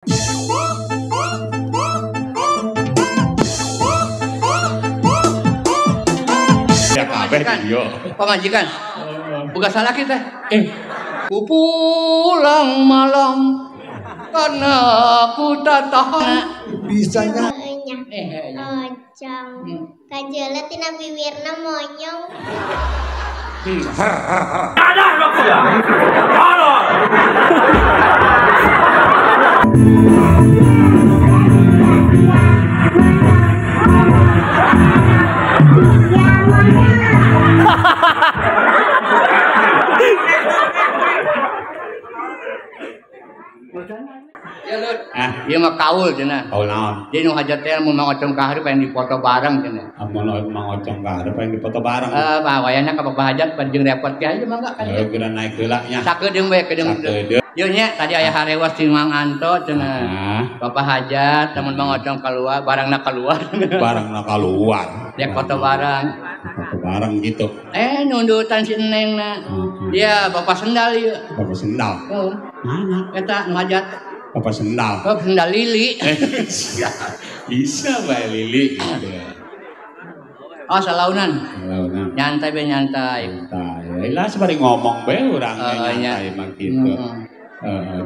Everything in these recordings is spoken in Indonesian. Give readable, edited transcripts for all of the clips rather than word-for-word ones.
Ya pamajikan. Pamajikan. Bukan salah kita. Ku pulang malam karena aku tak tahan. Bisanya. Ojong. Kajelet tina bibirna monyong. Ada aku ya. Halo. Ya Lut. Ieu mah kaul cenah. Kaul naon? Jadi nu hajat teh mun Mang Ocong ka hareup pengen dipoto bareng cenah. Amun Mang Ocong ka hareup pengen dipoto bareng. Wayahna ka hajat jeung repot ge aja mangga kan. Geura naik heula nya. Sakedeung we kedeung. Ieu nya tadi aya harewas ti Mang Anto cenah. Bapak hajat temen Mang Ocong keluar, barangna keluar. Barangna keluar. Rek foto bareng. Foto bareng gitu. Nundutan si Nengna. Dia Bapak Sendal ieu. Bapak Sendal. Heeh. Mana? Eta nu hajat. Bapak Sendal. Bapak Sendal Lili. Bisa bae Lili gitu. Oh, salaunan. Salaunan. Nyantai be nyantai. Nyantai. Lah sabari ngomong bae urang nyantai mah kitu.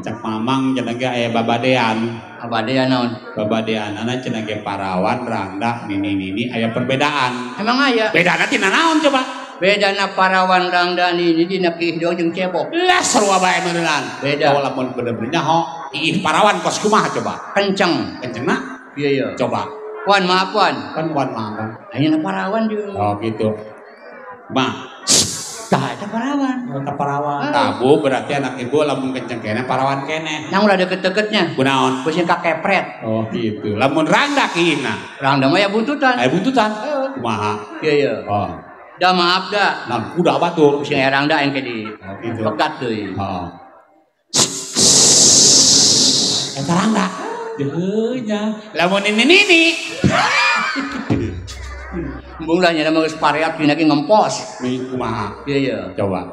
Cak Mamang cenah ge aya babadean. Babadean naon? Babadean ana cenah ge parawan rangda nini aya perbedaan. Emang aya? Bedana tina naon coba? Bedana parawan rangda nini dina kihdo jeung cebok. Lah sarua bae meureunlan. Beda. Walaupun bener-bener nyaho, ih parawan kos kumaha coba? Kenceng. Kencengna? Iya. Coba. Wan maaf wan. Kan wan maaf. Ayeuna parawan juga. Oh gitu. Mah. Tah eta parawan. Eta parawan. Tabu berarti anak ibu lamun kenceng kene parawan kene. Yang udah deket-deketnya. Kunaon? Pusing kakepret. Oh gitu. Lamun rangda kihna. Rangda mah ya buntutan. Aya buntutan. Kumaha? Iya. Oh. Da maaf da. Nah, kuda batur. Pusing rangda yang ke di. Oh gitu. Pegat teuy. Heeh. Eta rangda. Deuh nya. Lamun ini. Embung lah nyana mah geus pareak dina ge ngempos. Kumaha? Iya. Coba.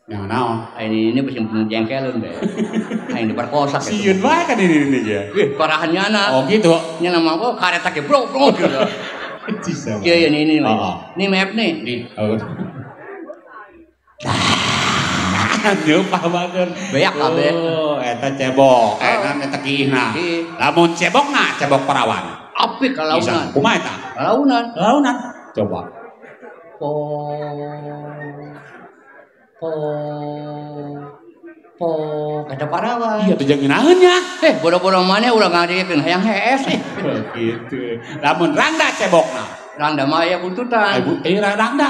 Yang naon? Ini pusing jengkelun deh. Aing diperkosa gitu. Sieun bae kan ini ya. Parahan nyana. Oh gitu. Nyana mah kok kareta ge bro gitu. Iya ini mah. Ini map nih. Nih. Oh. Aduh pabageun. Beak kabeh. Oh, eta cebok. Eta kihna. Lamun cebokna cebok parawan. Apik kalaunan. Kumaha eta? Kalaunan. Coba. Kata parawan. Iya tuh jangan naon nya. Bodo-bodo maneh ulah ngadegekeun hayang hees nih. Gitu. Lamun rangda cebokna. Rangda mah aya buntutan. Rangda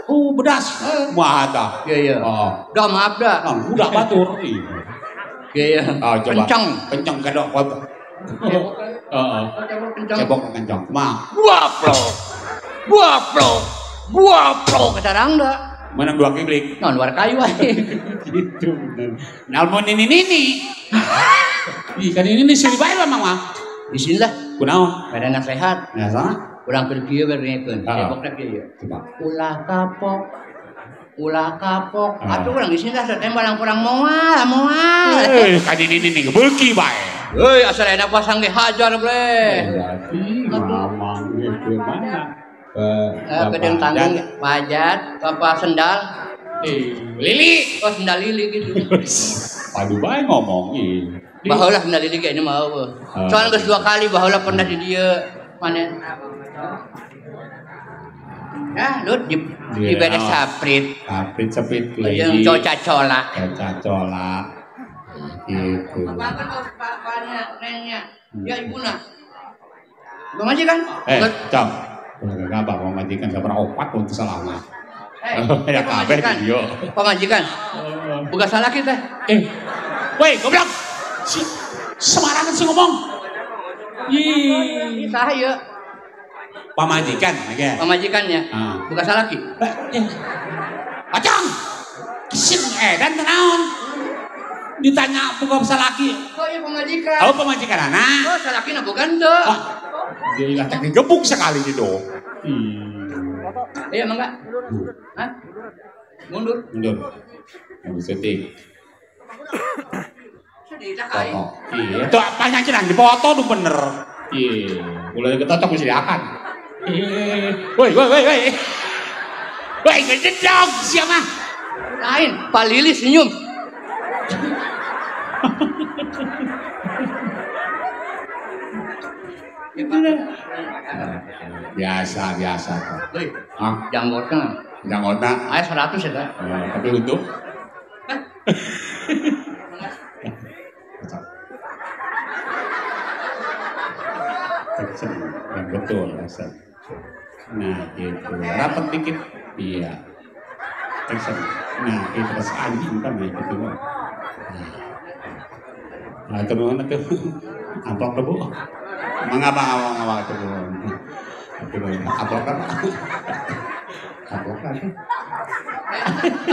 bedas. Kumaha eta? Iya. Oh. Da maaf da. Udah batur. Iya. Oh, coba. Kenceng kedok. Heeh. Cebok kenceng. Mah. Buapro kata rangda. Menang 2 kiblik. Non luar kayu wae. Gitu bener. Nalmon ini. Ih kan ini sini bae lah mama. Di sini lah. Kunaon? Badan sehat. Nah sana. Urang pergi berniekeun. Cebokna kieu. Coba. Ulah kapok. Atuh urang di sini lah tembak lang kurang moal. Kan ini beuki bae. Asal enak pasang ge hajar bre. Berarti mamang itu mana? Kedeng tanggung pajat, Bapak Sendal. Lili. Oh Sendal Lili gitu. Aduh bae ngomongin. Baheula Sendal Lili kayaknya mau. Soalnya geus 2 kali baheula pernah di dieu. Mana? Lut di bedek saprit. Saprit yang coca-cola. Gitu. Bapaknya, neneknya, ya ibuna. Majikan? Cam. Enggak apa pemajikan enggak pernah opat untuk selama. Ya kabeh yo. Pemajikan. Bukan salah kita. Woi, goblok. Si sembarangan sih ngomong. Ih, saha ieu? Pamajikan, ge. Pamajikannya. Bukan salah ki. Acang. Kisim edan naon? Ditanya bukan salaki. Oh iya pemajikan. Oh pemajikan anak. Oh salakina bukan tuh. Dia ilah teknik gebuk sekali gitu. Iya mangga. Hah? Mundur. Mundur. Mundur setik. Foto. Iya, itu apanya cenah dipoto tuh bener. Iya, mulai ketocok mesti diakan. Woi. Woi, ngededok siapa? Lain, Pak Lili senyum. Biasa. Woi, janggotnya. Ayo 100 ya, Kak. Tapi untuk yang betul Hasan. Nah gitu, rapat dikit, iya. Nah itu pas anjing kan ya gitu. Nah itu mana tuh? Amplop tuh bu? Mengapa tuh bu? Amplop kan? Amplop kan?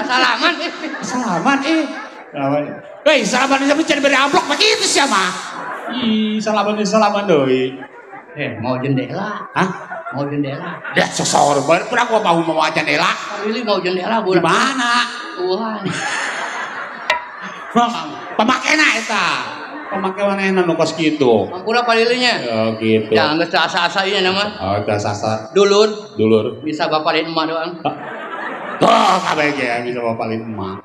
Salaman Hei, salaman itu cari beri amplop begitu sih mah. Ih, salaman doi. Mau jendela? Hah? Mau jendela? Dah sosor, pernah gua mau jendela. Ini mau jendela bu? Gimana? Wah. Pemakaian eta. Pemakaian enak nukos gitu. Ampura palilinya. Oh gitu. Jangan nggak asa-asa ini nama. Oh, udah sasa. Dulur. Bisa bapalin emak doang. Oh, kabeh ya bisa bapalin emak.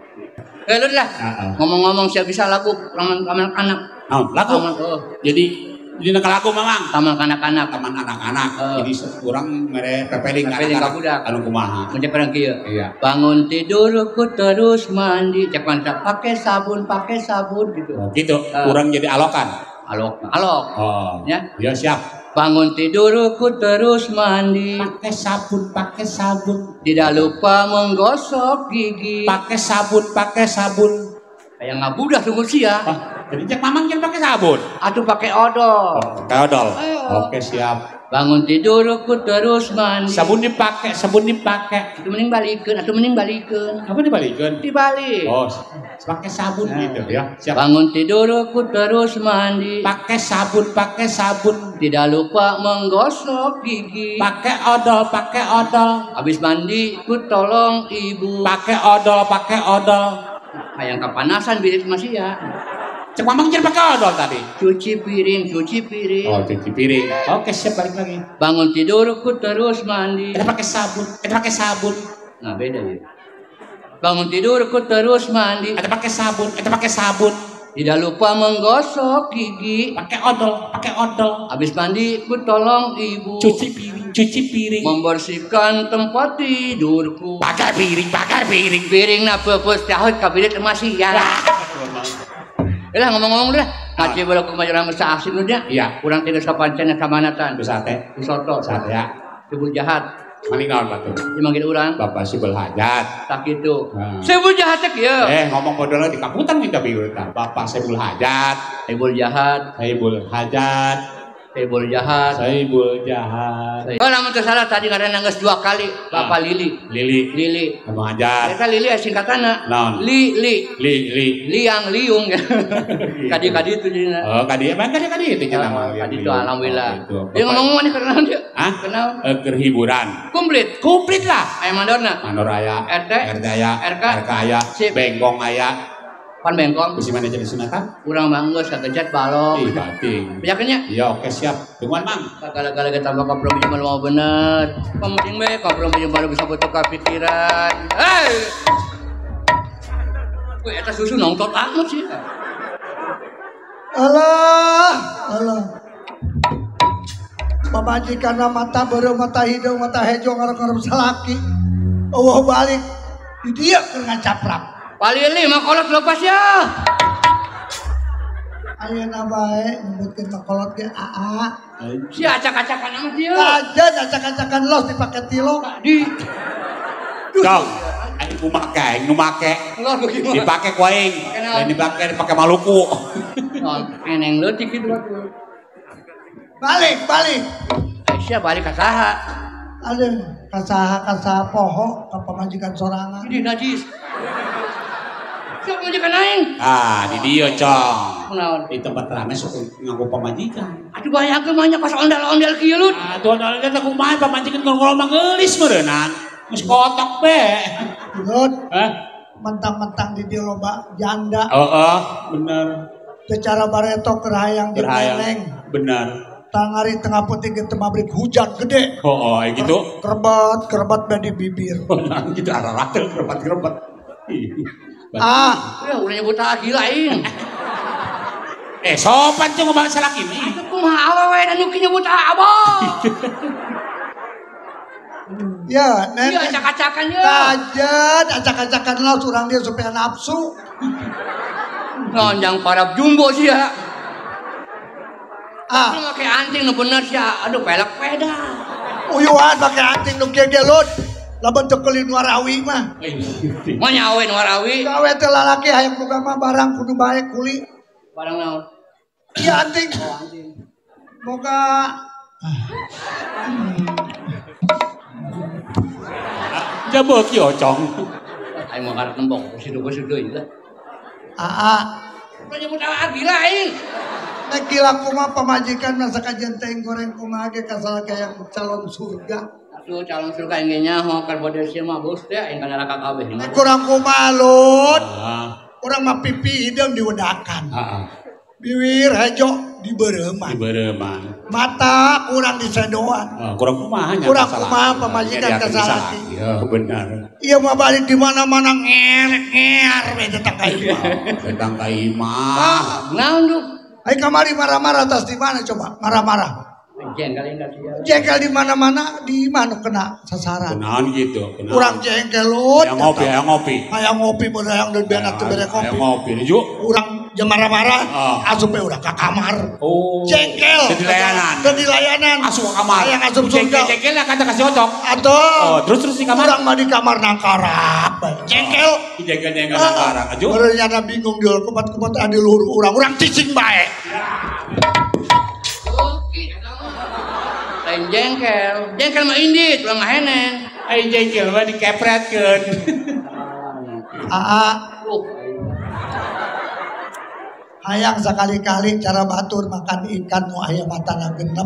Lu lah. Ngomong-ngomong siapa bisa lagu taman anak. Lagu. Jadi lagu mamang. Taman anak-anak. Jadi kurang mere pepeling anak budak. Anu kumaha. Mun perang kieu. Iya. Bangun tidurku terus mandi. Cek mantap pakai sabun gitu. Oh, gitu. Kurang jadi alokan. Alok. Oh. Ya. Ya siap. Bangun tidurku terus mandi. Pakai sabun. Tidak lupa menggosok gigi. Pakai sabun. Kayak ngabudah sungguh sia. Jadi cek mamang jangan pakai sabun. Atuh pakai odol. Pakai odol. Oke siap. Bangun tidurku terus mandi. Sabun dipakai. Atuh mending balikeun. Apa dibalikeun? Dibalik. Oh, pakai sabun gitu ya. Siap. Bangun tidurku terus mandi. Pakai sabun. Tidak lupa menggosok gigi. Pakai odol. Habis mandi ku tolong ibu. Pakai odol. Kayak kepanasan bilik masih ya. Cek mamang jangan pakai odol tadi. Cuci piring. Oh, cuci piring. Oke, siap balik lagi. Bangun tidurku terus mandi. Kita pakai sabun. Nah, beda ya. Bangun tidurku terus mandi. Kita pakai sabun. Tidak lupa menggosok gigi. Pakai odol. Habis mandi ku tolong ibu. Cuci piring. Membersihkan tempat tidurku. Pakai piring. Piring na pepes tahun kabinet masih ya. Lah ngomong-ngomong dah. Ngaji bola kemajuan masa asing udah. Iya. Kurang tiga sapancana kamanatan. Ku sate. Ku soto. Sate ya. Sebul jahat. Maling naon batu. Dimanggil urang. Bapak Sibul Hajat. Tak gitu. Sebul jahat teh kieu. Ngomong bodoh di kaputan kita bieu tah. Bapak Sibul Hajat. Sebul jahat. Oh, namun tersalah tadi karena nangis 2 kali. Bapak Lili. Abang Hajat. Eta Lili singkatanna. Naon? Li. Liang liung. Kadi itu jadinya. Oh, kadi itu cenah. Kadi itu alhamdulillah. Dia ngomong mana kenal dia? Hah? Kenal. Hiburan. Komplit lah. Aya mandorna. Mandor aya. RT aya. RK aya. Sip. Bengkong aya. Pan bengkong. Bisi mana jadi sunatan? Urang manggeus kagejet balok. Ih, bating. Yakinnya? Iya, oke siap. Tungguan, Mang. Kala-kala kita bakal promo cuma mau bener. Pemuding bae ka promo baru bisa betul pikiran. Hei. Wih, eta susu nongtot amat sih. Allah. Pamajikan mata baru mata hidung mata hejo ngarep-ngarep salaki. Allah balik. Di dia keur ngacaprak. Palili makolot lepas ya. Ayeuna bae nyebutkeun makolot ge AA. Si acak-acakan amat dia. Kajen acak-acakan los dipake tilok. Di. Dong. Aing kumaha nu make. Los bagaimana? Dipake ku aing. Dan dipake Maluku. Eneng leutik kitu atuh. Balik. Aisyah balik ka saha? Aduh, kasaha poho ka pamajikan sorangan. Ini najis. Siapa majikan aing? Di dieu, Cong. Naon? Di tempat rame sok nganggo pamajikan. Aduh bayakeun mah nya pas ondel-ondel kieu lut. Tuh ondel teh kumaha pamajikan ngolong mangeulis meureunnan. Geus kotok be. Lut. Mentang-mentang di dieu loba janda. Heeh, bener. Secara bareto kerahayang di Meneng. Benar. Tangari tengah putih ke temabrik hujan gede. Oh, gitu. Kerebat di bibir. Oh, nah, gitu arah-arah kerebat. Ya udah nyebut gila ini. Sopan tuh ngomong salah kimi. Aku kumaha awewe dan nyuki nyebut abah. Ya, nen. Iya acak-acakan ya. Kajet, acak-acakan lah surang dia supaya nafsu. Nonjang parab jumbo sih ya. Ah, Lu pakai anting nu bener sih. Aduh pelak peda. uyuhan pakai anting nu gegelot. Laban tekelin warawi mah. Mau nyawin warawi. Gawe teh lalaki hayang boga mah barang kudu bae kuli. Barang naon? Iya anting. Oh anting. Boga Jabo kiocong. Ayo mau karek nembok, sidu-sidu itu. Kau nyebut gila ini. Nek gila kumaha pamajikan masa kajian teh goreng kumaha ge kasal kayak calon surga. Atuh calon surga engge nyaho keur bodesieun mah bos teh aya kana raka kabeh. Nek kurang kumaha lut. Urang mah pipi hideung diwedakan. Bibir hejo dibeureuman. Mata kurang disedoan. Kurang kumaha nya. Kurang kumaha pamajikan kasalaki. Iya benar. Iya mah balik di mana-mana nger we tetang ka imah. Tetang ka imah. Naon du? Ai kamari marah-marah tas di mana coba? Marah-marah. Jengkel indah sih. Jengkel di mana-mana di mana kena sasaran. Kenaon gitu. Kurang jengkel lut. Hayang ngopi. Hayang ngopi mun hayang deui anak teu bere kopi. Hayang ngopi juk. Urang jeung marah-marah asup we urang ka kamar. Oh. Jengkel. Jadi layanan. Asup ka kamar. Hayang asup surga. Jengkel kata kasih ocok. Atuh. Terus di kamar. Urang mah di kamar nang karap. Jengkel. Jengkel nang karap aju. Beureunya bingung diul kupat-kupat adi luhur urang cicing bae. Lain jengkel mah indit, ulah ngaheneng. Ai jengkel mah dikepretkeun. Hayang sekali-kali cara batur makan ikan nu aya matana genep.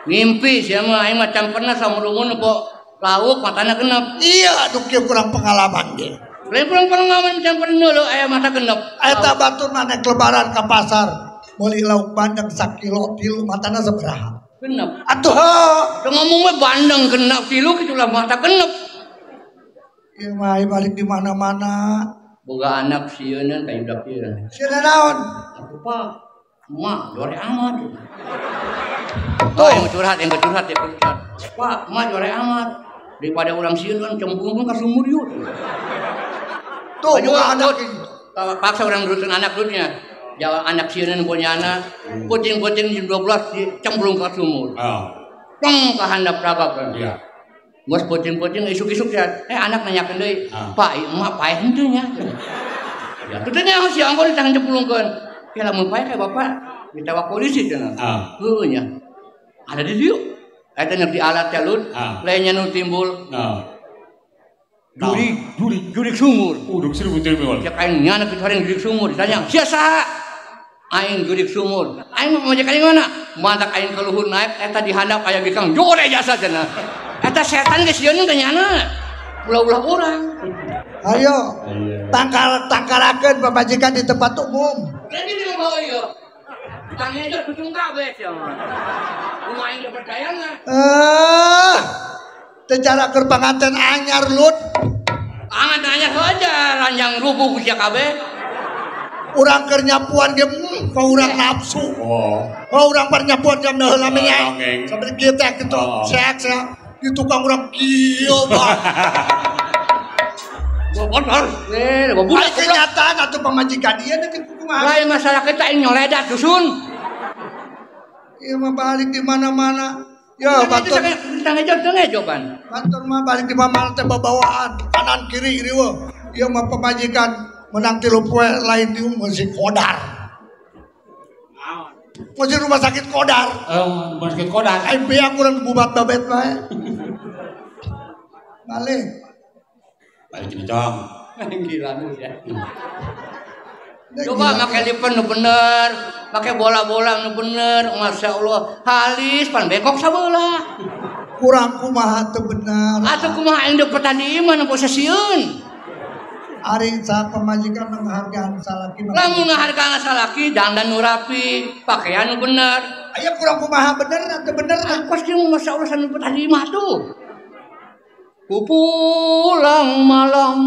Ngimpi sia mah aing mah can pernah samurungun kok lauk matana genep. Iya, anu kieu kurang pengalaman ge. Lain kurang pengalaman can pernah lo aya mata genep. Eta batur mah nek lebaran ka pasar, meuli lauk bandeng 1 kilo 3 matana sabaraha? Genep. Atuh, teu ngomong we bandeng genep 3 kitu lah mata genep. Ieu mah balik di mana-mana. Boga anak sieun ka budak ieu. Sieun naon? Aku Pak, emak dore amat. Tuh, yang curhat ya curhat. Pak, emak dore amat. Daripada orang sieun kan cembung ka sumur yuk. Tuh, boga anak. Paksa orang nurutin anak dulunya. Jawa anak sieun punya anak. Kucing-kucing jam 12 cemplung ka sumur. Tong ka handap ragap. Iya. Bos pocing-pocing isuk-isuk ya. Anak nanyakeun deui, "Pak, emak paeh henteu nya?" Ya, teu nya si angkon ditang cemplungkeun. Ya lamun paeh ka bapak ditewak polisi cenah. Heueuh nya. Ada di dieu. Eta nya di alat teh lut, lainnya nu timbul. Jurik sumur. Uduk seribu timbul. Ya kain nya anak ditareng jurik sumur ditanya, "Sia saha?" Aing jurik sumur. Aing mah mah kain mana? Mantak aing ka luhur naik eta dihandap aya bikang jore jasa cenah. Eta setan geus sieun teh nyana. Ulah-ulah urang. Ayo. Tangkarakeun pamajikan di tempat umum. Jadi di bawah ieu. Tangnya itu kucing kabeh sia mah. Kumaha aing percaya mah. Secara keur panganten anyar lut. Angan anyar saja ranjang rubuh ku sia kabeh. Urang keur nyapuan ge ka urang nafsu. Urang par nyapuan jam heula mah nya. Sampai kieu teh kitu. Seak di tukang urang kieu bah. Bocor. Budak kenyataan atuh pamajikan ieu teh kumaha. Lain masalah kita ini nyoledat dusun. Ieu mah balik di mana-mana. Ya batur. Tangejoban. Batur mah balik di mana teh babawaan kanan kiri riweuh. Ieu mah pamajikan menang 3 poe lain di masjid Kodar. Masjid rumah sakit Kodar. Rumah sakit Kodar. Ai beak urang bubat babet bae. Balik ini cong. Gila nu ya. Coba make lipen nu bener, make bola-bola nu bener, Masya Allah. Halis pan bengkok sabeula. Kurang kumaha teu bener. Atuh kumaha yang dapetan di ieu mah nu posesieun. Ari sa pamajikan menghargaan salaki. Lamun ngahargaan salaki dandan nu rapi, pakaian nu bener. Aya kurang kumaha bener atau bener? Pasti masyaallah sanu tadi mah tuh. Pulang malam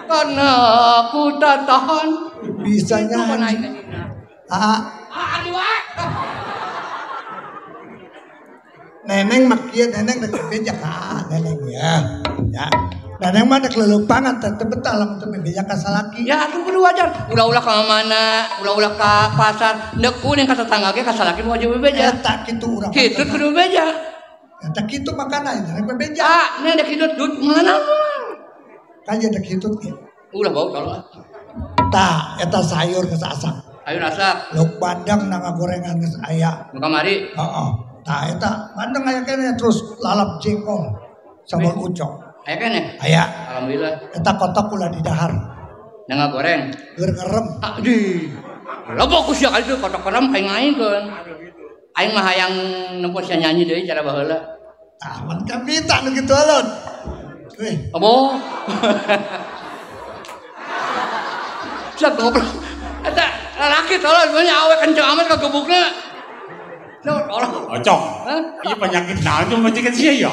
karena aku tak tahan. Bisanya Neneng makia neneng dek beja ka neneng ya. Neneng mah dek lelumpangan tetep betal lamun teu beja ka salaki. Ya atuh kudu wajar. Ulah-ulah ka mana, ulah-ulah ka pasar, neuk kuning ka tetangga ge ka salaki mah wajib beja. Eta kitu urang. Kitu kudu beja. Eta kitu makana neneng beja. Nek dek hidup mana mah. Kan dek hidup ge. Ulah bau tolong. Tah eta sayur geus asak. Sayur asak. Lauk bandeng nanga gorengan geus aya. Nu kamari. Heeh. Tah eta bandeng aya keneh terus lalap jengkol sambal ucok. Aya keneh? Aya. Alhamdulillah. Eta kotok ulah di dahar. Nanga goreng. Keur ngerem. Di. Loba ku sia kali teh kotok kerem aing ngaingkeun. Aing mah hayang nempo sia nyanyi deui cara baheula. Tah mun kapita nu kitu alon. Weh. Abo. Sia goblok. Eta lalaki tolong banyak awe kenceng amat kagebukna. Tolong. Ocong. Hah? Ieu penyakit naon cuma majikan sia ya.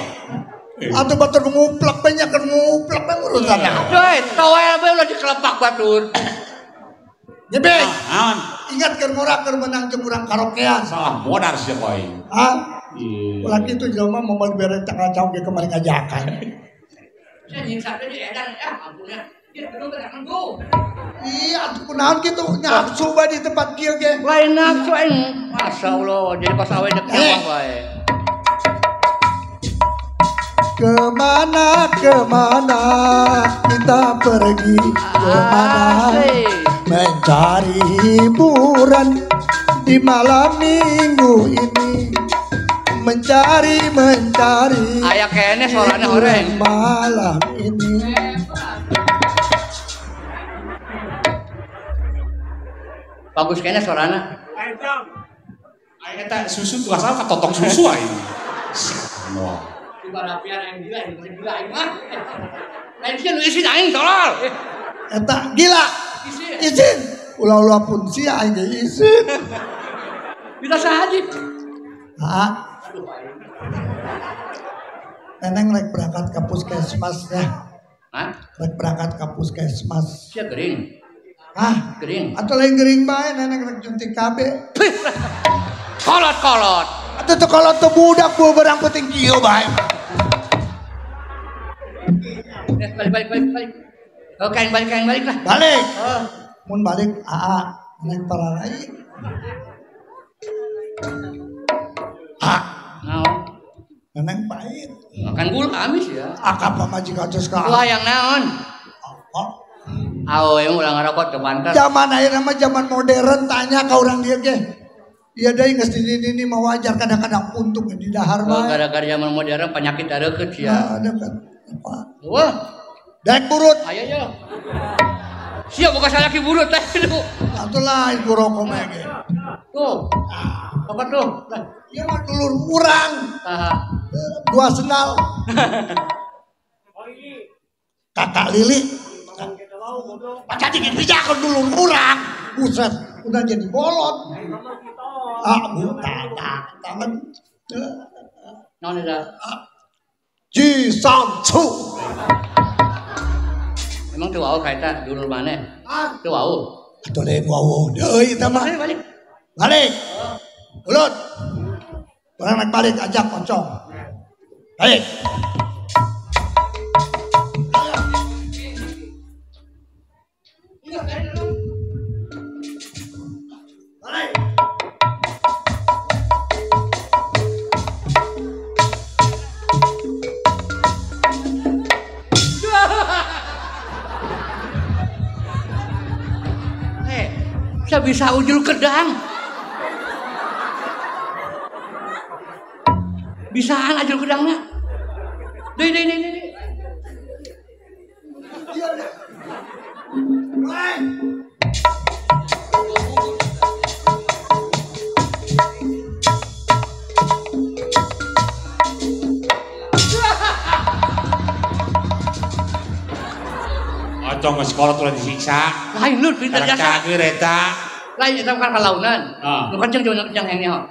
Atuh batur nguplak banyak kan nguplak mah urusanna. Coy, tawel bae ulah dikelepak batur. Nyebe. Naon? Ingat keur ngora keur menang jeung urang karaokean. Salah modar sia poe. Hah? Ulah kitu jelema momal bere cang-cang ge kemari ngajakan. Sia nyiksa teh diedan ya ampun ya. Ieu kudu bedakan go. Iya, atuh kunaon kitu nafsu bae di tempat kieu ge. Lain nafsu aing. Masyaallah, jadi pas awe dek nyawang bae. Kemana kita pergi kemana mencari hiburan di malam minggu ini mencari aya kene suaranya horeng malam ini. Bagus kene suarana. Aing eta susu tuh asal katotok susu aing. Wah. Barapian aing gila aing mah. Lain sieun isin aing tolol. Eta gila. Izin. Ulah-ulah pun sia aing ge izin. Kita sahaji. Hah? Neneng rek berangkat ke puskesmas ya. Hah? Rek berangkat ke puskesmas. Sia gering. Hah? Gering. Atau lain gering bae neneng rek juntik kabeh. Kolot. Atuh teu kolot teu budak bu berang penting kieu bae. Balik. Oke, balik lah. Balik. Mun balik neneng para lain. Naon? Neneng pahit. Makan gul kamis ya. Akap pamajikan geus ka. Wah yang naon? Awe ulah ngarokok teu pantes. Zaman ayeuna mah zaman modern tanya ka urang dieu ge. Iya deui geus ini mah wajar kadang-kadang puntung di dahar mah. Gara-gara zaman modern penyakit deukeut sia. Ada kan. Apa? Wah, Dek burut. aya ya. Sia boga salaki burut teh lu. Atuh lain rokok mah ge. Tuh. Apa tuh? Ieu mah telur urang. Dua sendal. Kakak Lili. Pacar dikit bijakon dulu urang. Buset, udah jadi bolot. Tangan. Naon dah? Ji Samsu. Emang teu wau kaita dulur maneh? Teu wau. Atuh lain wau deui eta mah. Balik. Balik. Ulut. Barang naik balik ajak pocong. Balik. Balik. Saya bisa ujul kedang. Bisaan ajul kedangnya. Dei. Ocong ke sekolah tuh disiksa. Lain lu pinter jasa. Cager eta. Lain eta kan kalaunan. Nu kenceng jeung kenceng ini ho.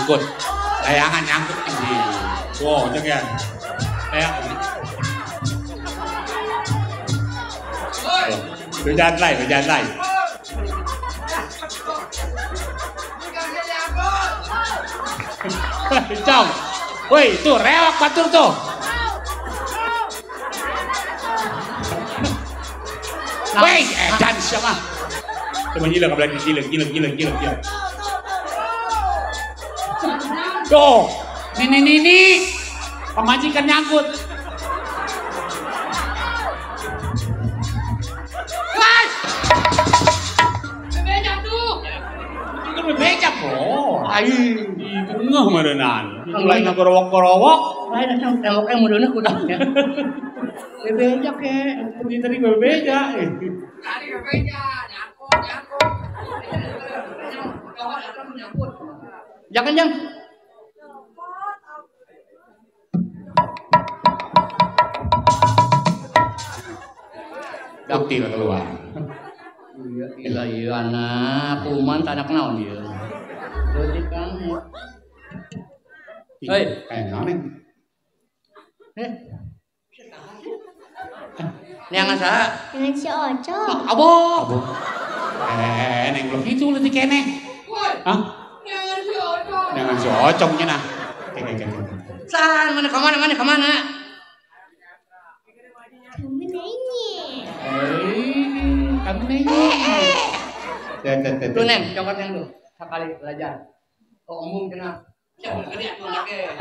Tuh, layangan nyangkut ini. Wow, jangan. Berjalan lain. Cong, woi, tuh rewak batur tuh. Woi, edan siapa? Teman gila kabel gila. Tuh, ini, pemajikan nyangkut. Guys, bebeja tuh. Itu bebeja bro. Aih, itu ngeh madenan. Lain gorowok. Lain temboknya mudahnya kudangnya. Bebeja ke, tadi bebeja. Tadi bebeja, nyangkut. Jangan. Bukti lah keluar. Iya anak, kuman tak anak naon dia. Jadi kamu. Hei, noneng. Neangan sa? Dengan si Ocong. Abo. Neng belum itu leutik keneh. Hah? Neangan si Ocongnya nah. Saan mana kemana? Kamu nanya. Kamu nanya. Tuh Neng, cokot yang tuh. Sekali belajar. Oh umum kena. Siapa kerja tuh anaknya?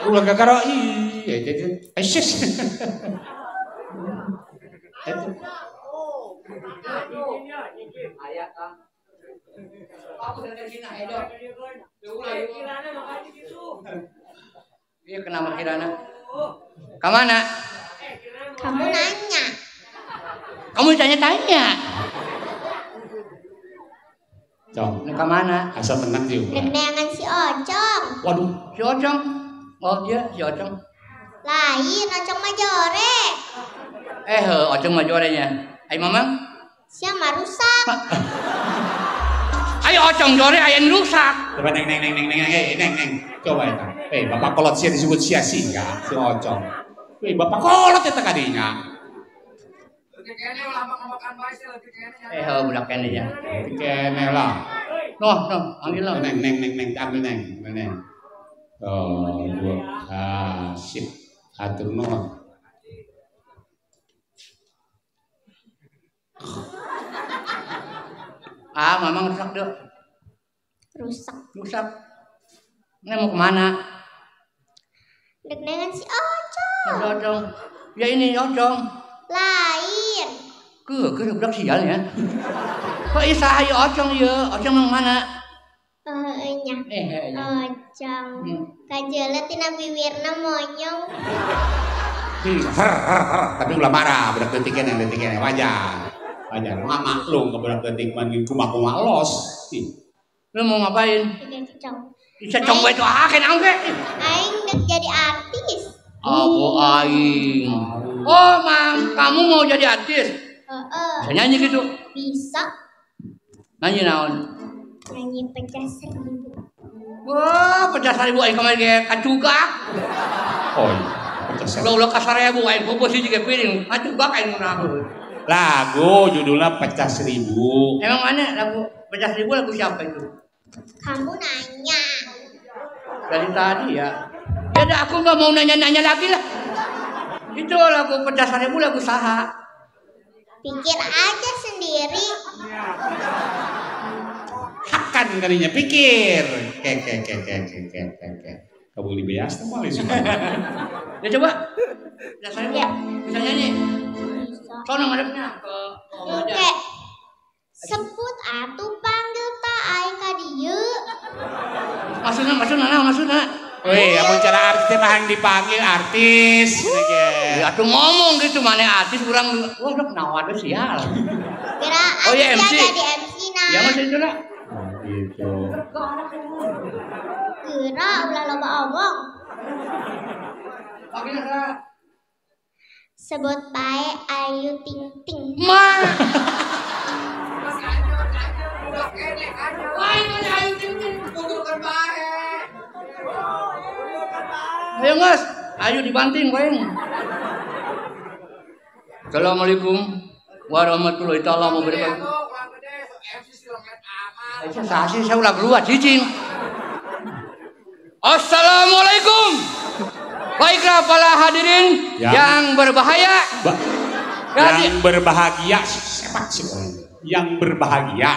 Ulah gagaro Aisyah. Ayah Kang. Aku dari sini aja. Iya kenapa kirana? Kamana? Kamu nanya. Kamu tanya-tanya. Cong. Kemana? Asal tenang juga. Dengan si Ocong. Waduh, si Ocong. Oh iya, si Ocong. Lain, Ocong Majore. Ocong Majorenya. Ayo Mamang. Siapa rusak? Ayo Ocong Jore, ayo rusak. Coba neng. Coba ya. Bapak kolot sih disebut sia-sia si Ocong. Bapak kolot eta kadinya. Budak kene ya. Kene lah. Noh, ambil lah. Neng, ambil neng. Oh, dua. Sip. Atur nuhun. Mamang rusak deh. Rusak. Ini mau kemana? Dengan si Ocong. Ocong. Ya ini Ocong. Lain. Ke budak sial ya. Kok isa ayo Ocong ya? Ocong yang mana? Ocong. Kajelet tina bibirna monyong. Tapi ulah marah, budak detiknya wajar. Nggak maklum ke budak detik mandi kumak los. Lu mau ngapain? Bisa cong itu naon ge? Aing dek jadi artis. Aing. Oh, kamu mau jadi artis? Bisa nyanyi gitu? Bisa. Nyanyi naon? Nyanyi pecah 1000. Wah, pecah 1000 aing kamari ge kacugak. Oh iya, pecah 1000. Ulah ka 1000 aing bobosi juga piring, kacugak aing naon. Lagu judulnya Pecah 1000. Emang mana lagu Pecah 1000 lagu siapa itu? Kamu nanya. Dari tadi ya. Ya udah aku nggak mau nanya-nanya lagi lah. Itu lagu Pecah 1000 lagu saha? Pikir aja sendiri. Hakan kalinya pikir. Kayak. Kamu lebih biasa malah sih. Ya coba. Saya bisa nyanyi. Sono ngadepnya ke Oke. Sebut atuh panggil tak ai ka dieu. Maksudna. Weh, amun cara artis mah yang dipanggil artis. Ya atuh ngomong gitu mana artis urang udah naon we sial. Kira MC. Jadi MC na. Ya masih itu lah. Gitu. Kira ulah loba omong. Sebut bae Ayu Ting Ting. Mah. Ayo Mas, ayo dibanting baeng. Assalamualaikum warahmatullahi taala wabarakatuh. Saya ulah keluar cicing. Assalamualaikum. Baiklah para hadirin yang berbahagia. Yang berbahagia. Yang berbahagia.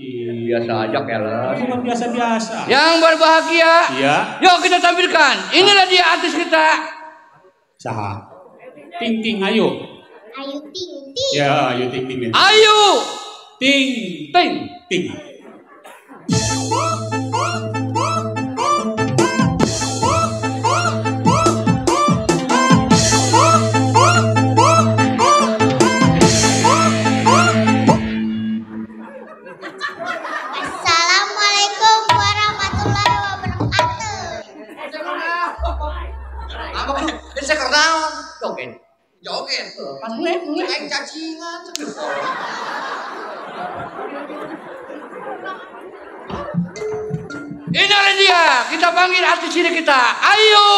Biasa aja keles. Biasa-biasa. Yang berbahagia. Iya. Yuk kita tampilkan. Inilah dia artis kita. Saha? Ting Ting Ayu. Ayu Ting Ting. Ya, Ayu Ting Ting. Ayu Ting Ting Ting. Assalamualaikum warahmatullahi wabarakatuh. Apa kan? Ini saya kernaon. Joget. Joget. Pas nge. Aing cacingan. Inilah dia. Kita panggil artis ini kita. Ayo.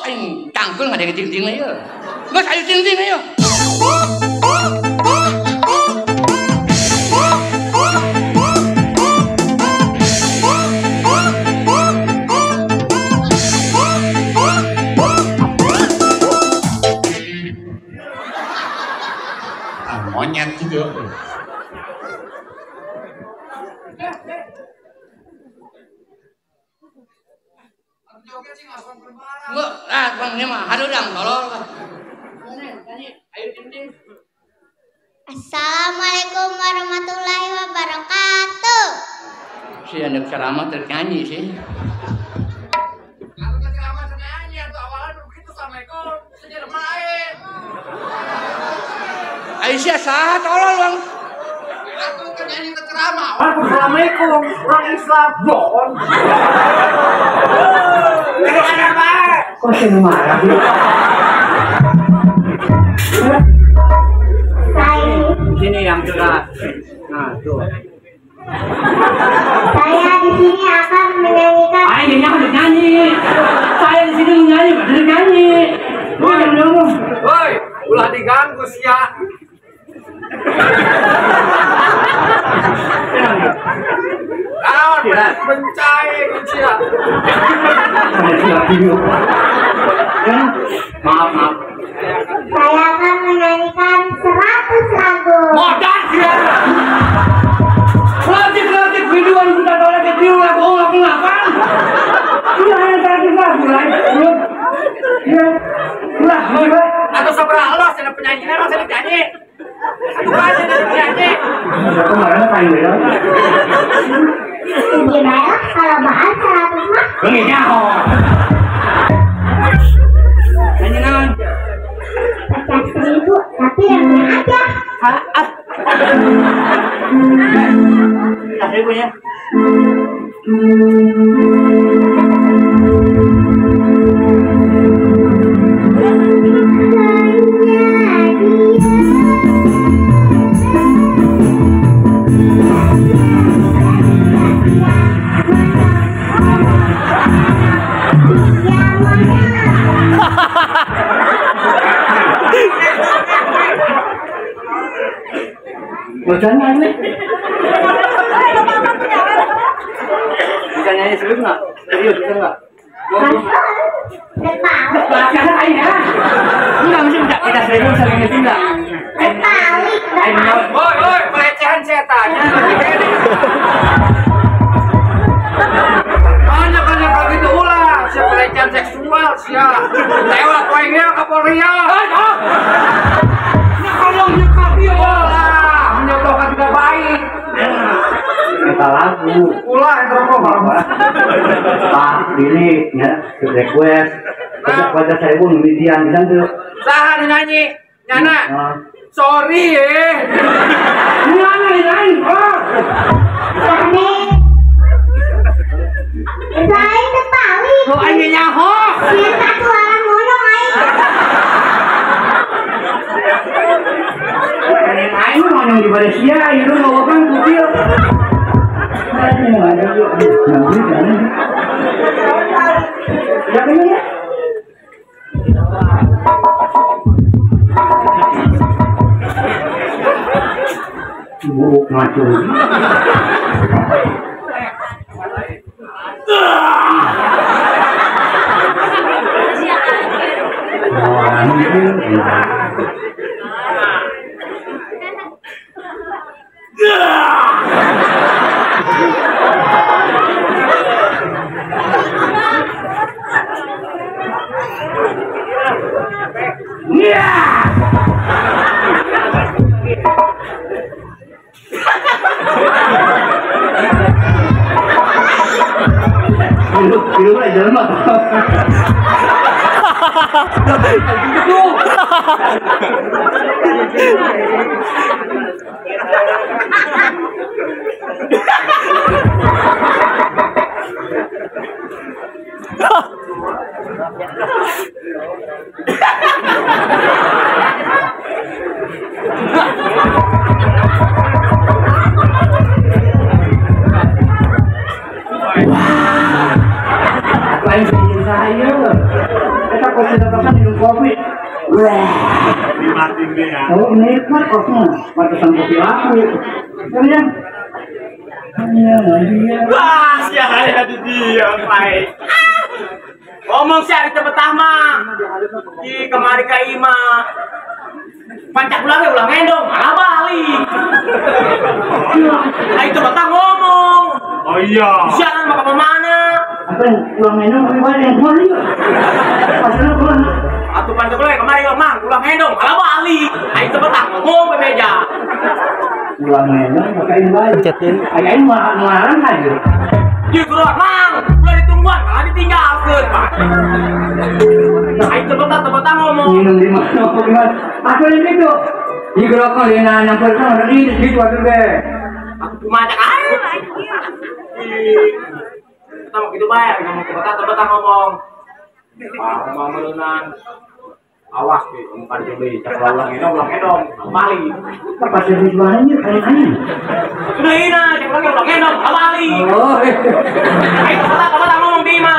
Aing tangkul nggak ada yang ting-ting ayo. Mas ayo ting-ting ayo. Monyet gitu. Enggak, bang ini mah hadudang tolol. Ayo ting-ting. Assalamualaikum warahmatullahi wabarakatuh. Si anak ceramah ternyanyi sih. Kalau ceramah nyanyi atau awalnya begitu Assalamualaikum, sejarah main. Aisyah sah tolol bang. Aku kan nyanyi ke ceramah. Assalamualaikum, orang Islam, bohong. Kok sih marah? Sini yang jelas. Nah, tuh. Saya di sini akan menyanyikan. Ini jangan nyanyi. Saya di sini nyanyi, bener nyanyi. Woi, ulah diganggu sih ya. Bencai kucia. Maaf. Saya akan menyanyikan 100 lagu. Modal dia. Latih videoan kita oleh kecil lagu ngapain? Iya yang tadi lagu lain. Atau seberapa Allah saya penyanyinya masih nyanyi. Aja nyanyi. Kemarin kayu ya. Gimana kalau bahas 100 mah? Begini nyanyi naon? Pecah 1000 tapi yang aja. Pecah 1000 ya. Bosan nih. Bisa nyanyi serius nggak? Serius bisa nggak? Latihan aja ya. Enggak mesti kita serius bisa nyanyi enggak? Woi, pelecehan saya tanya. Banyak begitu ulah, pelecehan seksual siapa? Tewa poinnya Kapolria. Nyolong nyekap dia. Nyolong tidak baik. Kita lagu. Ulah yang terlalu malah. Pak, ini ya, request. Pada saya pun mimpian di sana. Sahan nyanyi, nyana. Sorry nyana nyanyi. Saya ketahui. Lo aja nyaho. Dia satu orang ngomong Ayo ngomong di Malaysia, itu ngomong kubil. Ibu macul. Hidup lah jalan mah. Saya, kita konsentrasi minum kopi. Nikmatin dia. Oh, nikmat koknya. Pantesan kopi aku. Kemudian, Wah, siang ada di dia, baik. Ngomong sih hari pertama di kemari ke Ima. Pancak ulang endong, malah balik. Nah itu betah ngomong. Oh iya. Siaran bapak kemana? apa yang ulang endong tapi banyak yang keluar juga. Pasal keluar. Atau pancak ulang kemari mang, ulang endong, malah balik. Nah itu betah ngomong ke meja. Ulang endong pakai balik. Ayahnya marah aja. Di keluar mang, udah ditungguan, malah ditinggalkan pak. Nah itu betah ngomong. Minum di mana? Apa yang itu? Di gerokol yang nampol sama di situ ada deh. Aku cuma ajak aja. Kita mau gitu bayar, ngomong ke betah ngomong. Mau melunan. Awas deh, umpan coba cak ulang edom, balik. Apa sih di belakangnya kayak Udah ina, cak ulang edom, balik. Oh. Ayo betah ngomong Bima.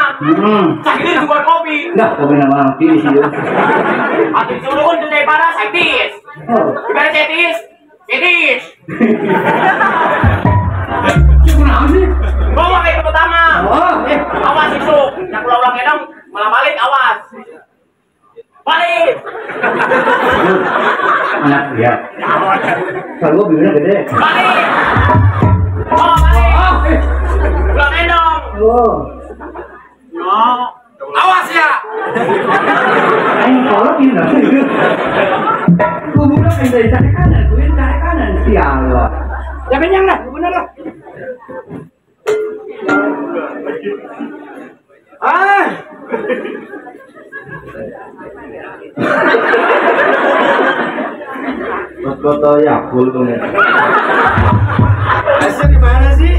Sakit itu buat kopi. Dah, kopi nama di sini. Atau disuruh untuk daripada sakit. Gimana cetis? Cetis. Kenapa sih? Ngomong kayak pertama. Oh, Awas itu, cak ulang edom, malah balik, awas. Balik. anak dia. Kalau birunya gede. Balik. Oh, balik. Ulang endong. Oh. No. Awas ya. Anh có in là cô muốn nó phải dày trái kanan sial loh. Ya kenyang dah, benar lah. Foto ya full tuh. Asal di mana sih?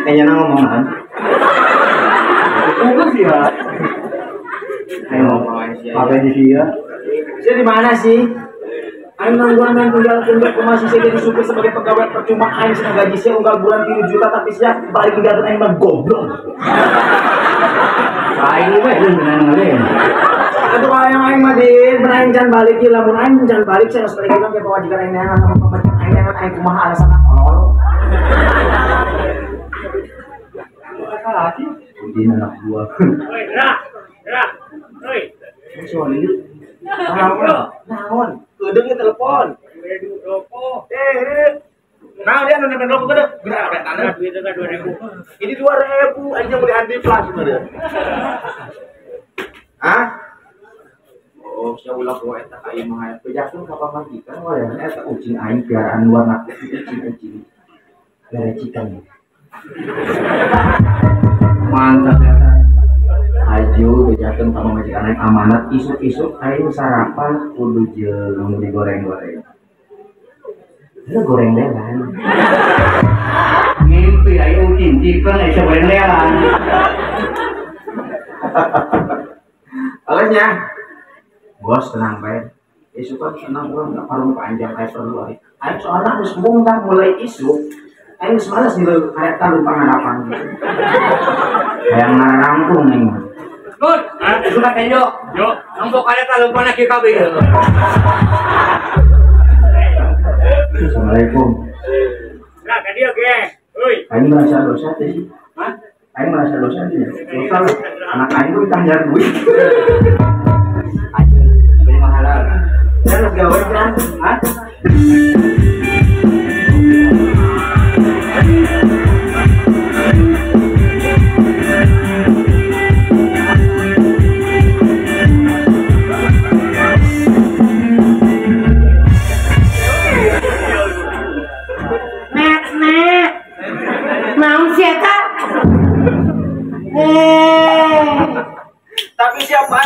Kayaknya ngomongan. Itu sih ya. Ayo, apa di sini ya? Saya di mana sih? Aing nangguan dan tinggal masih saya jadi supir sebagai pegawai percuma. Aing sedang gaji saya unggal bulan 3 juta tapi saya balik tinggal Aing mah goblok. Aing weh beneran ngalahin. Aduh yang Aing mah din, benaing jangan balik ya, lamun Aing jangan balik saya harus balik bilang kayak pewajikan Aing neangan sama pemajikan Aing neangan Aing kumaha alasan kolol. Ini anak gua. Oi, gerak. Oi. Soalnya Naon? Keudeuh telepon. Nah, dia nonton rokok kan? Berapa tanah? Duitnya kan 2.000. Ini 2.000 aja boleh anti plus sebenarnya. Hah? Oh, saya ulah bawa eta ka imah aya. Bejakeun ka pamajikan wae eta ucing aing piaraan warna ucing. Lerecikan. Mantap eta. Aju bejakeun ka pamajikan aing amanat isuk-isuk aing sarapan kudu jeung digoreng-goreng. Lu goreng lelan. Mimpi ayo cincipkan ayo goreng lelan. Alasnya, bos tenang baik. Isu kan senang gua nggak parung panjang kayak perlu ayo. Ayo soalnya harus bongkar mulai isu. Ayo semalas nih kayak tahu pengalaman. Kayak ngarangkung nih. Good, suka tenjo. Yo, nombok kayak tahu mana kita beli. Assalamualaikum. Nah, kan dia oke. Oi. Aing merasa dosa sih. Hah? Aing merasa dosa sih. Dosa lu. Anak aing tuh ditangjar duit. Aja beli mahal. Kan gawe kan? Hah? Tapi siapa?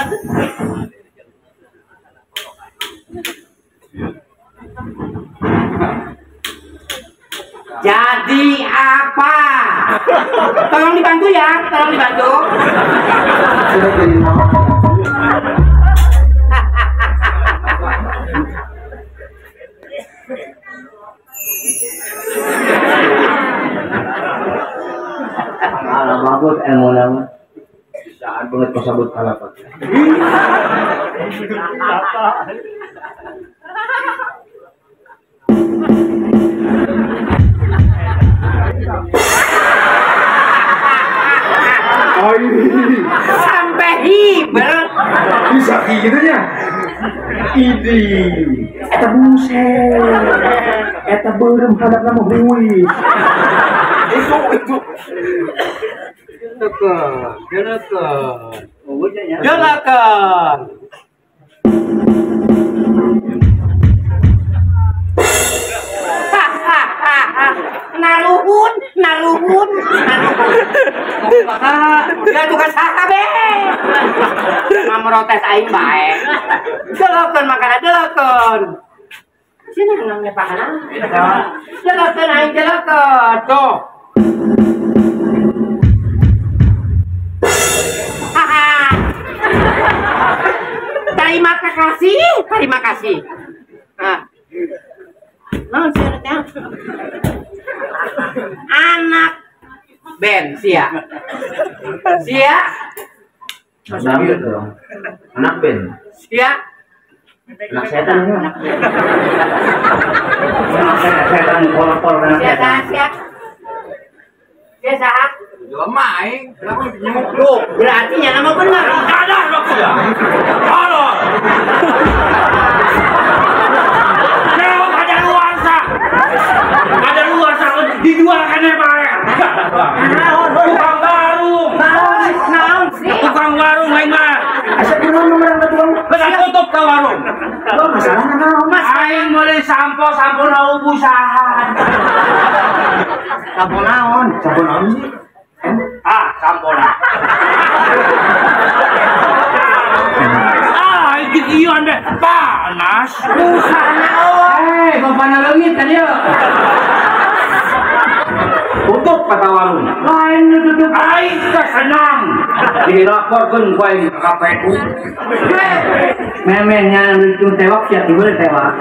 Jadi apa? Tolong dibantu ya, tolong dibantu. Bagus ilmu nama. Saat banget kau sabut kalah pak. Sampai hiber. Bisa gitu ya? Ini. Eta buset. Eta berem hadap nama hui. Itu. Jelakan. Naluhun. Ya tukang saha be. Ngamrotes aing bae. Jelakan makana jelakan. Sini nangnya pahanan. Jelakan aing jelakan. Tuh. Terima kasih. Nah, anak Ben sia. Anak Ben. Sia. Anak setan. Setan kolor Sia. Sia. Lama aing, kenapa nyemuk lu? Berarti nama benar. Ada lo ya. Halo. Ada luasa dijualkan ya Pak. Tukang warung. Naon sih? Tukang warung aing mah. Asa kunaon nomor tukang? Benar tutup ka warung. Lo masalah naon? Aing meuli sampo ubusan. Sampo naon sih? Sampona. Iki ieu ande panas. Usahana euy, bapana leungit kan ieu. Tutup kata warung. Lain tutup Aing teh senang dilaporkeun ku aing ka KPU. Memenya itu tewak sia tibeu tewak.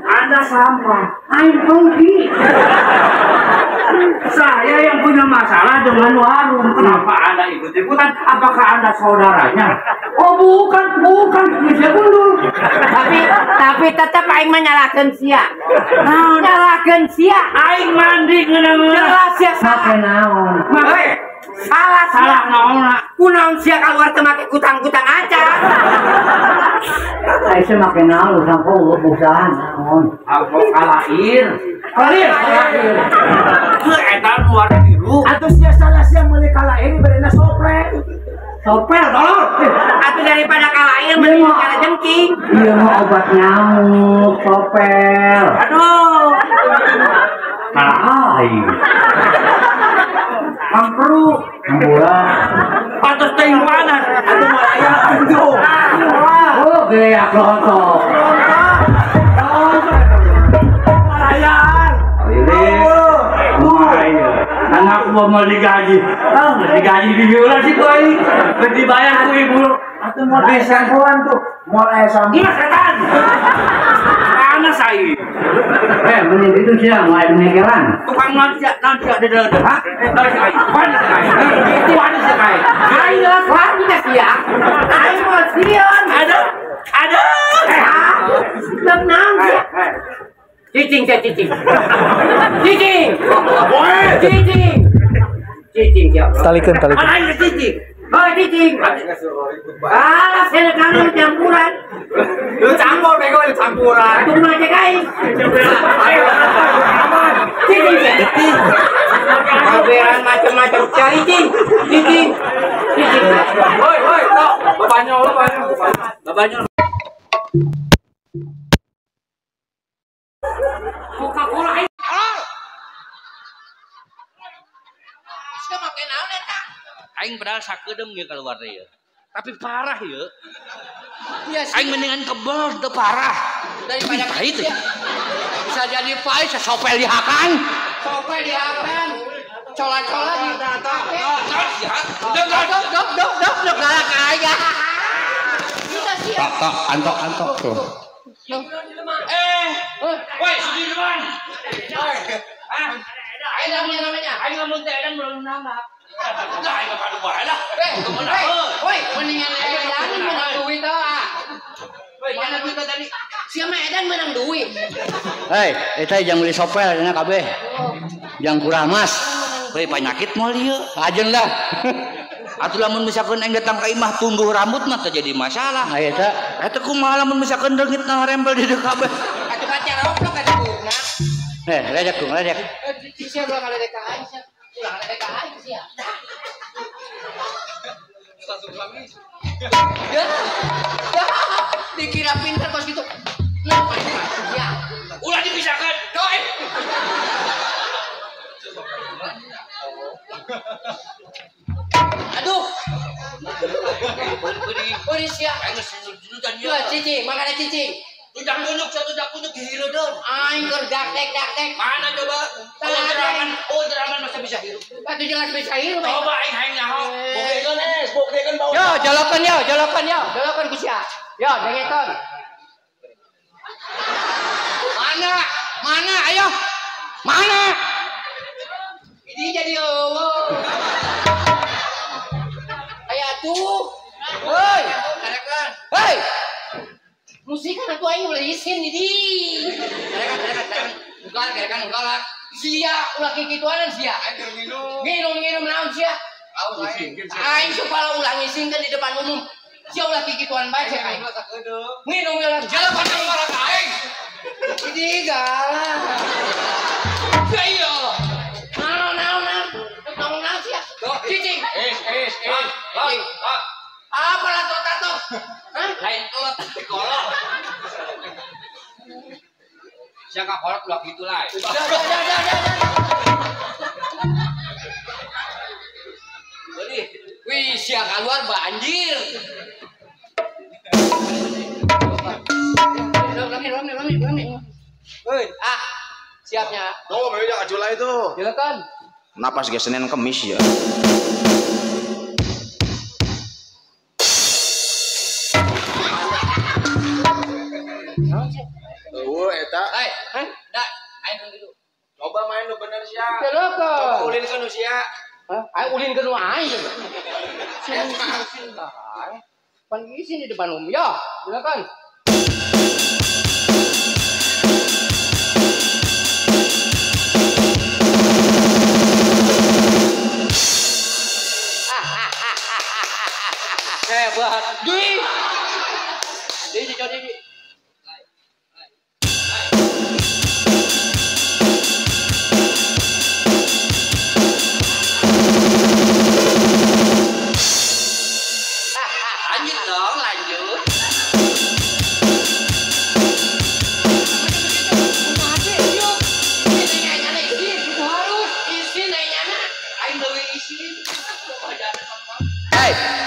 Anda sampah. Aing pengki. Saya yang punya masalah dengan warung. Kenapa Anda ikut-ikutan? Apakah Anda saudaranya? Oh bukan, bisa gundul. Tapi tetap aing menyalahkan sia. Nyalahkan sia. Aing mandi ngeunang. Jelas ya. Make naon? Make Salah naon. Kunaon sia keluar teu make kutang-kutang acan. Saya make naon sampo busan naon. Aku kalair. Kalair. Teu eta luar biru. Atuh sia salah sia meuli kalair bereuna sopre. Sopel tolong. Atuh daripada kalair mending kala jengking. Iya mau obat nyamuk, sopel. Aduh. Kalair. Kampru, kamburan. Pantes teh panas. Atuh malaya anjing. Oh, gaya kelontong. Malayan. Anak gua mau digaji. Digaji di viola sih boy. Dibayar aku ibu. Atuh mau bisa kawan tuh. Mulai sampai. Iya setan. Panas ai. Menit itu siang mulai mengegeran. Tukang nanti ada ada. Hah? Panas ai. Itu panas ai. Ayo, panas ya. Ayo, sian. Ada. Tenang ya. Cicing. Cicing ya. Talikeun. Ayo cicing. Oh cicing. Saya kangen campuran. Lu campur bego lu campuran. Tunggu aja guys. Cicing. Kaberan macam-macam cicing. Woi, tok. Babanya. Coca-Cola ini. Saya make naon eta? Aing padahal sakeudem ge keluar ieu. Tapi parah ya. Iya sih. Aing mendingan kebal teu parah daripada pahit. Bisa jadi pahit sopel dihakan. Cola-cola di tata. Dok galak aya. Bisa sih. Tok, antok tuh. Woi, Sudirman. Ayo namanya. Ayo ngomong teh dan belum nambah. Dah, ayo padu bae lah. Woi, mendingan Edan menang duit ah. Woi, mana duit tadi? Siapa Edan menang duit? Hei, eta jangan beli sopel nya kabeh. Jangan kuramas. Hei, penyakit moal ieu. Ajeun lah. Atuh lamun misalkan aing datang ka imah tumbuh rambut mah teu jadi masalah. Eta kumaha lamun misalkan deungitna rembel di deuk kabeh. Atuh kaca roplok ka dibukna. Ledek. Sia ulah ngaledek ka aing sia. Ulah ngaledek ka aing sia. Ya. Dikira pintar kos gitu. Napa sia? Ulah dipisahkeun. Doe. Aduh. Beri sia. Cicing, makanya cicing. Udah kunjuk dihirudeun. Aing keur daktek. Mana coba? Deraman masa bisa hirup. Atuh jelas bisa hirup. Coba aing nyaho. Bokdekeun bau. Yo, jolokeun ku sia. Yo, dengekeun. Mana? Ayo. Mana? Ini jadi eueuh. Tuh, woi, karekan, hei, musik kan aku aing ulah isin di, karekan, unggal, sia ulah kikituanan sia, minum naon sia, aing supaya ulah ngisin kan di depan umum, sia ulah kikituan bae sia aing, minum ulah jalan panjang marah aing, ini galak, ayo, naon sia, cicing. Apa lah tato? Hah? Lain kolot tapi kolot. Siapa kolot ulah gitu lah. Wih, siapa keluar banjir. Rami. Hei, siapnya. Oh, memang jangan culai itu. Silakan. Napas ge Senin Kemis ya. Eta. Aing gitu. Coba main lu bener sia. Silakan. Coba ulin ke nu sia. Hah? Aing ulin ke nu aing. Pan sini di depan umum. Ya, silakan.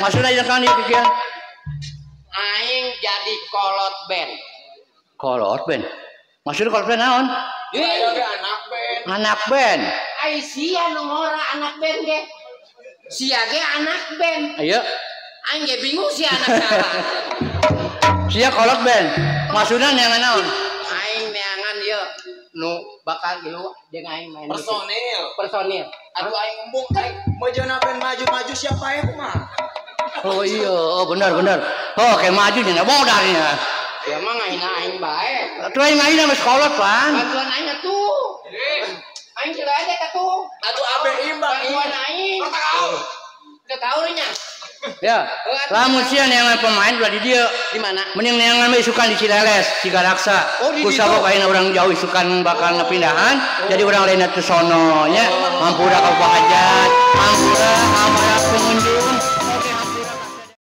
Maksudnya yang kan dia kikieu. Aing jadi kolot band. Kolot band. Maksudnya kolot band naon? Anak band. Anak band. Ai sia nu ngora anak band ge. Sia ge anak band. Ayo. Aing ge bingung sia anak saha. Sia kolot band. Maksudnya neangan naon? Aing neangan ieu nu bakal ieu jeung aing main. Personil. Aduh aing ngembung aing meujeuna band maju-maju siapa ya kumaha? Oh iya, oh benar. Oh kayak maju nya modalnya. Ya mah ngaina aing bae. Atuh aing ngaina geus kolot pan. Bantuan aing atuh. Aing sudah ada atuh. Atuh abe imbang. Bantuan aing. Teu tahu nya. Ya, lamun sia neangan pemain udah di dieu. Di mana? Mending neangan mah isukan di Cileles, Cigaraksa. Ku sabab ayeuna urang jauh isukan bakal ngapindahan, jadi urang lainna teu sono nya. Mampu da ka hajat, mampu da amarah pengunjung.